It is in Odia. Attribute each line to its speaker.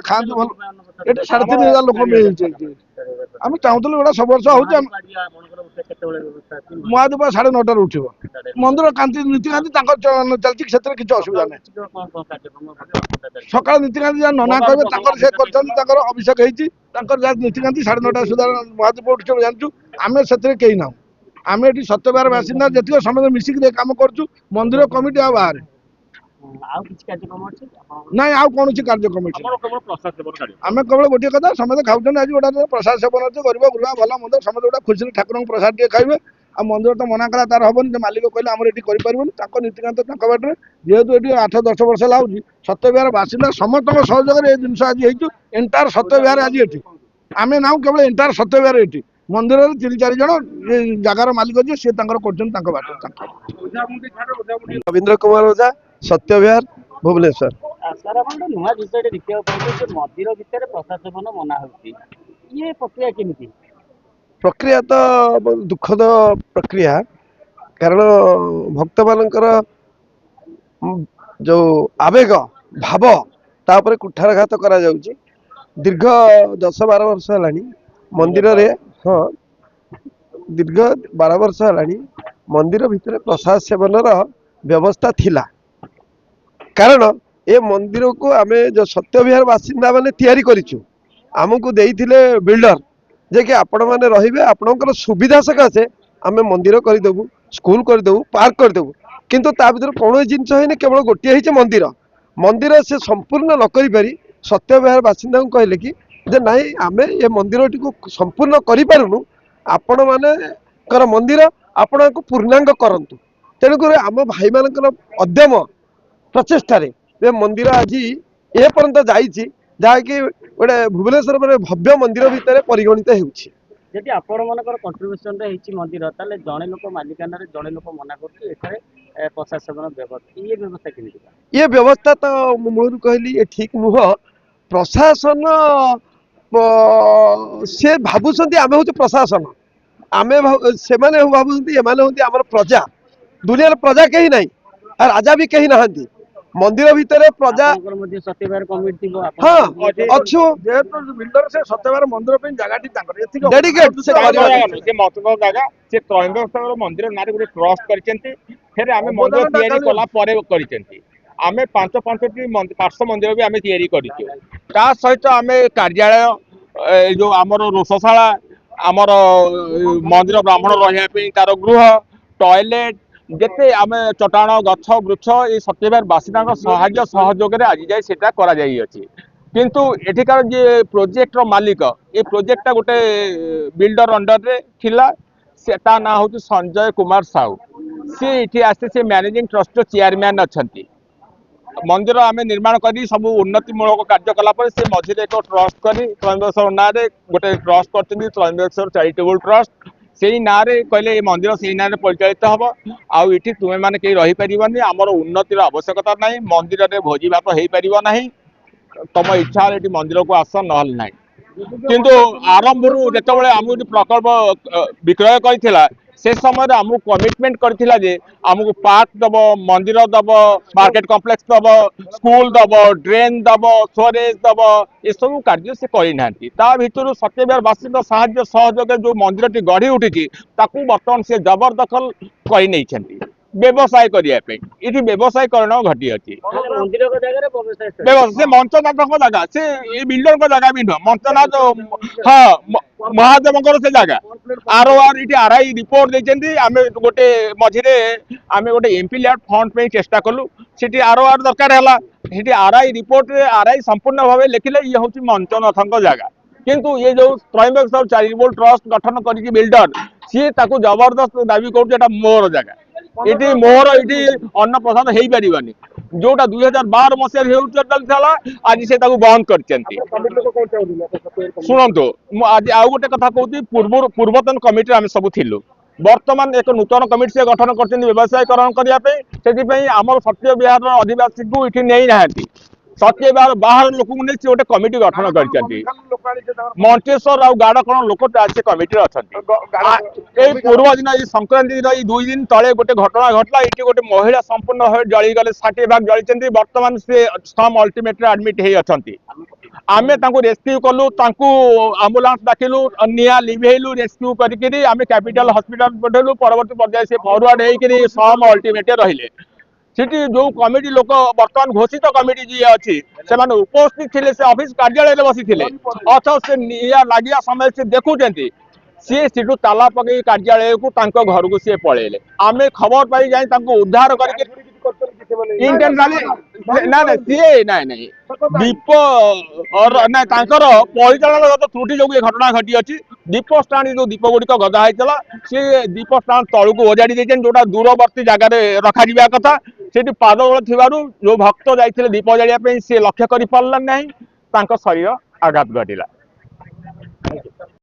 Speaker 1: ଖାଆନ୍ତି ଭଲ। ଏଠି 3,500 ଲୋକ ମିଳିଛି। ଆମେ ଚାହୁଁଥିଲୁ ଏଗୁଡ଼ା ସବୁ ବର୍ଷ ହଉଛି। ମହାଦୀପ 9:30ରୁ ଉଠିବ। ମନ୍ଦିର କାନ୍ତି ନୀତିକାନ୍ତି ତାଙ୍କର ଚାଲିଛି, ସେଥିରେ କିଛି ଅସୁବିଧା ନାହିଁ। ସକାଳ ନୀତିକାନ୍ତି ଯାହା ନନା କହିବେ ତାଙ୍କର ସେ କରିଛନ୍ତି, ତାଙ୍କର ଅଭିଷେକ ହେଇଛି, ତାଙ୍କର ଯାହା ନୀତିକାନ୍ତି 9:30 ସୁଦ୍ଧା ମହାଦୀପ ଉଠିବ ଜାଣିଛୁ। ଆମେ ସେଥିରେ କେହି ନାହୁଁ। ଆମେ ଏଠି ସତ୍ୟବିହାର ବାସିନ୍ଦା ଯେତିକ ସମସ୍ତେ ମିଶିକି କାମ କରୁଛୁ। ମନ୍ଦିର କମିଟି ଆଉ ବାହାରେ ନାଇଁ, ଆଉ କୌଣସି କାର୍ଯ୍ୟକ୍ରମ ଆମେ କେବଳ ଗୋଟିଏ କଥା, ସମସ୍ତେ ଖାଉଛନ୍ତି। ଆଜି ଗୋଟେ ପ୍ରସାଦ ସେବନ ଅଛି, ଗରିବ ଗୁରୁବା ଭଲ ମନ୍ଦ ସମସ୍ତେ ଗୋଟେ ଖୁସିରେ ଠାକୁରଙ୍କ ପ୍ରସାଦ ଟିକେ ଖାଇବେ। ଆଉ ମନ୍ଦିର ତ ମନା କଲା, ତାର ହବନି। ଯେ ମାଲିକ କହିଲେ ଆମର ଏଠି କରିପାରିବନି, ତାଙ୍କ ନୀତିକାନ୍ତ ତାଙ୍କ ବାଟରେ। ଯେହେତୁ ଏଠି 8-10 ବର୍ଷ ହେଲା ହଉଛି, ସତ୍ୟବିହାର ବାସିନ୍ଦା ସମସ୍ତଙ୍କ ସହଯୋଗରେ ଏ ଜିନିଷ ଆଜି ହେଇଛୁ। ଏଣ୍ଟାୟାର ସତ୍ୟବିହାର ଆଜି ଏଠି ଆମେ ନାହୁଁ, କେବଳ ଏଣ୍ଟାୟାର ସତ୍ୟବିହାର ଏଠି। ମନ୍ଦିରରେ 3-4 ଜଣ ଜାଗାର ମାଲିକ ଯିଏ ସିଏ ତାଙ୍କର କରୁଛନ୍ତି ତାଙ୍କ ବାଟରେ। ରବୀନ୍ଦ୍ର କୁମାର ଓଝା, ସତ୍ୟବିହାର, ଭୁବନେଶ୍ୱର।
Speaker 2: ସାର୍ ଆପଣ ଗୋଟେ ନୂଆ ଜିନିଷଟେ ଦେଖିବାକୁ ପାଇଲେ ଯେ ମନ୍ଦିର ଭିତରେ ପ୍ରସାଦ ସେବନ ମନା ହେଉଛି, ଇଏ ପ୍ରକ୍ରିୟା କେମିତି?
Speaker 1: ପ୍ରକ୍ରିୟା ତ ଦୁଃଖଦ ପ୍ରକ୍ରିୟା, କାରଣ ଭକ୍ତମାନଙ୍କର ଯୋଉ ଆବେଗ ଭାବ ତା ଉପରେ କୁଠାରଘାତ କରାଯାଉଛି। ଦୀର୍ଘ 10-12 ବର୍ଷ ହେଲାଣି ମନ୍ଦିରରେ, ହଁ ଦୀର୍ଘ 12 ବର୍ଷ ହେଲାଣି ମନ୍ଦିର ଭିତରେ ପ୍ରସାଦ ସେବନର ବ୍ୟବସ୍ଥା ଥିଲା। କାରଣ ଏ ମନ୍ଦିରକୁ ଆମେ ଯୋଉ ସତ୍ୟବିହାର ବାସିନ୍ଦା ମାନେ ତିଆରି କରିଛୁ, ଆମକୁ ଦେଇଥିଲେ ବିଲ୍ଡର ଯେ କି ଆପଣମାନେ ରହିବେ, ଆପଣଙ୍କର ସୁବିଧା ସକାଶେ ଆମେ ମନ୍ଦିର କରିଦେବୁ, ସ୍କୁଲ କରିଦେବୁ, ପାର୍କ କରିଦେବୁ। କିନ୍ତୁ ତା ଭିତରେ କୌଣସି ଜିନିଷ ହେଇନି, କେବଳ ଗୋଟିଏ ହେଇଛି ମନ୍ଦିର। ମନ୍ଦିର ସେ ସମ୍ପୂର୍ଣ୍ଣ ନ କରିପାରି ସତ୍ୟବିହାର ବାସିନ୍ଦାଙ୍କୁ କହିଲେ କି ଯେ ନାଇଁ, ଆମେ ଏ ମନ୍ଦିରଟିକୁ ସମ୍ପୂର୍ଣ୍ଣ କରିପାରୁନୁ, ଆପଣମାନଙ୍କର ମନ୍ଦିର ଆପଣଙ୍କୁ ପୂର୍ଣ୍ଣାଙ୍ଗ କରନ୍ତୁ। ତେଣୁକରି ଆମ ଭାଇମାନଙ୍କର ଅଦ୍ୟମ ପ୍ରଚେଷ୍ଟାରେ ଏ ମନ୍ଦିର ଆଜି ଏ ପର୍ଯ୍ୟନ୍ତ ଯାଇଛି, ଯାହାକି ଗୋଟେ ଭୁବନେଶ୍ୱର ମାନେ ଭବ୍ୟ ମନ୍ଦିର ଭିତରେ ପରିଗଣିତ ହେଉଛି।
Speaker 2: ଯଦି ଆପଣମାନଙ୍କର କଣ୍ଟ୍ରିବ୍ୟୁସନରେ ହେଇଛି ମନ୍ଦିର, ତାହେଲେ ଜଣେ ଲୋକ ମାଲିକାନାରେ ଜଣେ ଲୋକ ମନା କରୁଛି ଏଠାରେ ପ୍ରସାଦ ସେବନ ବ୍ୟବସ୍ଥା, ଇଏ ବ୍ୟବସ୍ଥା କେମିତି?
Speaker 1: ଏ ବ୍ୟବସ୍ଥା ତ ମୁଁ ମୂଳରୁ କହିଲି ଏ ଠିକ ନୁହଁ। ପ୍ରଶାସନ ସେ ଭାବୁଛନ୍ତି ଆମେ ହଉଛି ପ୍ରଶାସନ, ଆମେ ସେମାନେ ଭାବୁଛନ୍ତି ଏମାନେ ହଉଛି ଆମର ପ୍ରଜା। ଦୁନିଆରେ ପ୍ରଜା କେହି ନାହିଁ, ଆଉ ରାଜା ବି କେହି ନାହାନ୍ତି। ମନ୍ଦିର ଭିତରେ ପ୍ରଜା
Speaker 2: ସତ୍ୟବିହାର କମିଟି ଥିବ,
Speaker 1: ହଁ ଅଛୁ। ଯେହେତୁ ବିଲ୍ଡର ସେ ସତ୍ୟବିହାର ମନ୍ଦିର ପାଇଁ ଜାଗାଟି ତାଙ୍କର ଡେଡିକେଟ, ସେ
Speaker 3: ଜାଗା ସେ ତ୍ରୟମ୍ବକେଶ୍ୱର ମନ୍ଦିର ନାଁରେ ଗୋଟେ ଟ୍ରଷ୍ଟ କରିଛନ୍ତି। ଫେରେ ଆମେ ମନ୍ଦିର ତିଆରି କଲା ପରେ କରିଛନ୍ତି। ଆମେ 5-5ଟି ପାର୍ଶ୍ୱ ମନ୍ଦିର ବି ଆମେ ତିଆରି କରିଛୁ। ତା ସହିତ ଆମେ କାର୍ଯ୍ୟାଳୟ, ଏ ଯୋଉ ଆମର ରୋଷଶାଳା, ଆମର ମନ୍ଦିର ବ୍ରାହ୍ମଣ ରହିବା ପାଇଁ ତାର ଗୃହ, ଟଏଲେଟ, ଯେତେ ଆମେ ଚଟାଣ ଗଛ ବୃକ୍ଷ এই ସତ୍ୟବିହାର ବାସିନ୍ଦାଙ୍କ ସାହାଯ୍ୟ ସହଯୋଗରେ ଆଜି ଯାଏ ସେଟା କରାଯାଇଅଛି। କିନ୍ତୁ ଏଠିକାର ଯେ ପ୍ରୋଜେକ୍ଟର ମାଲିକ, ଏ ପ୍ରୋଜେକ୍ଟଟା ଗୋଟେ ବିଲ୍ଡର ଅଣ୍ଡରରେ ଥିଲା, ତା ନାଁ ହେଉଛି ସଞ୍ଜୟ କୁମାର ସାହୁ। ସି ଏଠି ଆସି ସେ ମ୍ୟାନେଜିଂ ଟ୍ରଷ୍ଟର ଚେୟାରମ୍ୟାନ୍ ଅଛନ୍ତି। ମନ୍ଦିର ଆମେ ନିର୍ମାଣ କରି ସବୁ ଉନ୍ନତିମୂଳକ କାର୍ଯ୍ୟ କଲା ପରେ ସେ ମଝିରେ ଏକ ଟ୍ରଷ୍ଟ କରି ତ୍ରୟମ୍ବକେଶ୍ୱର ନାଁରେ ଗୋଟେ ଟ୍ରଷ୍ଟ କରିଛନ୍ତି, ତ୍ରୟମ୍ବକେଶ୍ୱର ଚାରିଟେବୁଲ ଟ୍ରଷ୍ଟ। ସେଇ ନାଁରେ କହିଲେ ଏ ମନ୍ଦିର ସେଇ ନାଁରେ ପରିଚାଳିତ ହବ। ଆଉ ଏଠି ତୁମେମାନେ କେହି ରହିପାରିବନି, ଆମର ଉନ୍ନତିର ଆବଶ୍ୟକତା ନାହିଁ, ମନ୍ଦିରରେ ଭୋଜି ଭାତ ହେଇପାରିବ ନାହିଁ, ତମ ଇଚ୍ଛା ହେଲେ ଏଠି ମନ୍ଦିରକୁ ଆସ, ନହେଲେ ନାହିଁ। କିନ୍ତୁ ଆରମ୍ଭରୁ ଯେତେବେଳେ ଆମକୁ ଏଠି ପ୍ରକଳ୍ପ ବିକ୍ରୟ କରିଥିଲା, ସେ ସମୟରେ ଆମକୁ କମିଟମେଣ୍ଟ କରିଥିଲା ଯେ ଆମକୁ ପାର୍କ ଦବ, ମନ୍ଦିର ଦବ, ମାର୍କେଟ କମ୍ପ୍ଲେକ୍ସ ଦବ, ସ୍କୁଲ ଦବ, ଡ୍ରେନ୍ ଦବ, ସ୍ୱରେଜ ଦବ, ଏସବୁ କାର୍ଯ୍ୟ ସେ କରିନାହାନ୍ତି। ତା ଭିତରୁ ସତ୍ୟବିହାର ବାସିନ୍ଦା ସାହାଯ୍ୟ ସହଯୋଗରେ ଯୋଉ ମନ୍ଦିରଟି ଗଢି ଉଠିଛି, ତାକୁ ବର୍ତ୍ତମାନ ସେ ଜବରଦଖଲ କରି ନେଇଛନ୍ତି ବ୍ୟବସାୟ କରିବା ପାଇଁ। ଏଠି ବ୍ୟବସାୟୀକରଣ ଘଟିଅଛି। ସେ ମଞ୍ଚନାଥଙ୍କ ଜାଗା, ସେ ଏ ବିଲ୍ଡରଙ୍କ ଜାଗା ବି ନୁହଁ। ମଞ୍ଚନାଥ ହଁ ମହାଦେବଙ୍କର ସେ ଜାଗା। ଏଠି ଆର୍ଆଇ ରିପୋର୍ଟ ଦେଇଛନ୍ତି। ଆମେ ଗୋଟେ ମଝିରେ ଆମେ ଗୋଟେ ଏମ୍ପି ଲ୍ୟାଣ୍ଡ ଫଣ୍ଡ ପାଇଁ ଚେଷ୍ଟା କଲୁ, ସେଠି ଆର୍ଆର ଦରକାର ହେଲା। ସେଠି ଆର୍ଆଇ ରିପୋର୍ଟରେ ଆର୍ଆଇ ସମ୍ପୂର୍ଣ୍ଣ ଭାବେ ଲେଖିଲେ ଇଏ ହଉଛି ମଞ୍ଚନାଥଙ୍କ ଜାଗା। କିନ୍ତୁ ଇଏ ଯୋଉ ତ୍ରୟମ୍ବକେଶ୍ୱର ଚାରିଟେବୁଲ ଟ୍ରଷ୍ଟ ଗଠନ କରିକି ବିଲ୍ଡର, ସିଏ ତାକୁ ଜବରଦସ୍ତ ଦାବି କରୁଛି ଏଟା ମୋର ଜାଗା, ଏଠି ମୋର ଏଠି ଅନ୍ନପ୍ରସାଦ ହେଇପାରିବନି। ଯୋଉଟା 2012 ମସିହାରେ ଚାଲିଥିଲା, ଆଜି ସେ ତାକୁ ବନ୍ଦ କରିଛନ୍ତି। ଶୁଣନ୍ତୁ, ମୁଁ ଆଜି ଆଉ ଗୋଟେ କଥା କହୁଛି। ପୂର୍ବତନ କମିଟିରେ ଆମେ ସବୁ ଥିଲୁ। ବର୍ତ୍ତମାନ ଏକ ନୂତନ କମିଟି ସେ ଗଠନ କରିଛନ୍ତି ବ୍ୟବସାୟୀକରଣ କରିବା ପାଇଁ। ସେଥିପାଇଁ ଆମର ସତ୍ୟବିହାରର ଅଧିବାସୀଙ୍କୁ ଏଠି ନେଇନାହାନ୍ତି, ସତ୍ୟବିହାର ବାହାର ଲୋକଙ୍କୁ ନେଇ ସେ ଗୋଟେ କମିଟି ଗଠନ କରିଛନ୍ତି। ମଞ୍ଚେଶ୍ୱର ଆଉ ଗାଡକଣ ଲୋକ ସେ କମିଟିରେ ଅଛନ୍ତି। ଏଇ ପୂର୍ବ ଦିନ, ଏଇ ସଂକ୍ରାନ୍ତି ଦିନ, ଏଇ 2 ଦିନ ତଳେ ଗୋଟେ ଘଟଣା ଘଟିଲା। ଏଠି ଗୋଟେ ମହିଳା ସମ୍ପୂର୍ଣ୍ଣ ଭାବେ ଜଳିଗଲେ, 60 ଭାଗ ଜଳିଛନ୍ତି। ବର୍ତ୍ତମାନ ସେ ସମ୍ ଅଲ୍ଟିମେଟରେ ଆଡମିଟ୍ ହେଇ ଅଛନ୍ତି। आमे तांको रेस्क्यू कलु तांको एम्बुलेंस डाकिलु निया लिभेलु रेस्क्यू करिकरी आमे कैपिटल हॉस्पिटल पठेलु परवर्ती पर्याय से फॉरवर्ड हेकरी सम अल्टीमेट रहिले सेठी जो कमिटी लोक वर्तमान घोषित कमिटी जी अच्छी से उपस्थित थे से ऑफिस कार्यालय बसी थे अथ से निया लागिया समय से देखुंट सी सीटू ताला पकई कार्यालय को घर को सी पलैले आमे खबर पाई जाए उद्धार करके ना ना सी ना नहीं दीप और ना परिचालन त्रुटि जो घटना घटी अच्छी दीप स्टाण जो दीप गुड़िक गदा होता सी दीप स्टाण तलू ओजाड़ी देते जोटा दूरवर्ती जगार रखा कथा से पादल थी जो भक्त जाते दीप जाड़ा सी लक्ष्य कर पारा ना शरीर आघात घटला।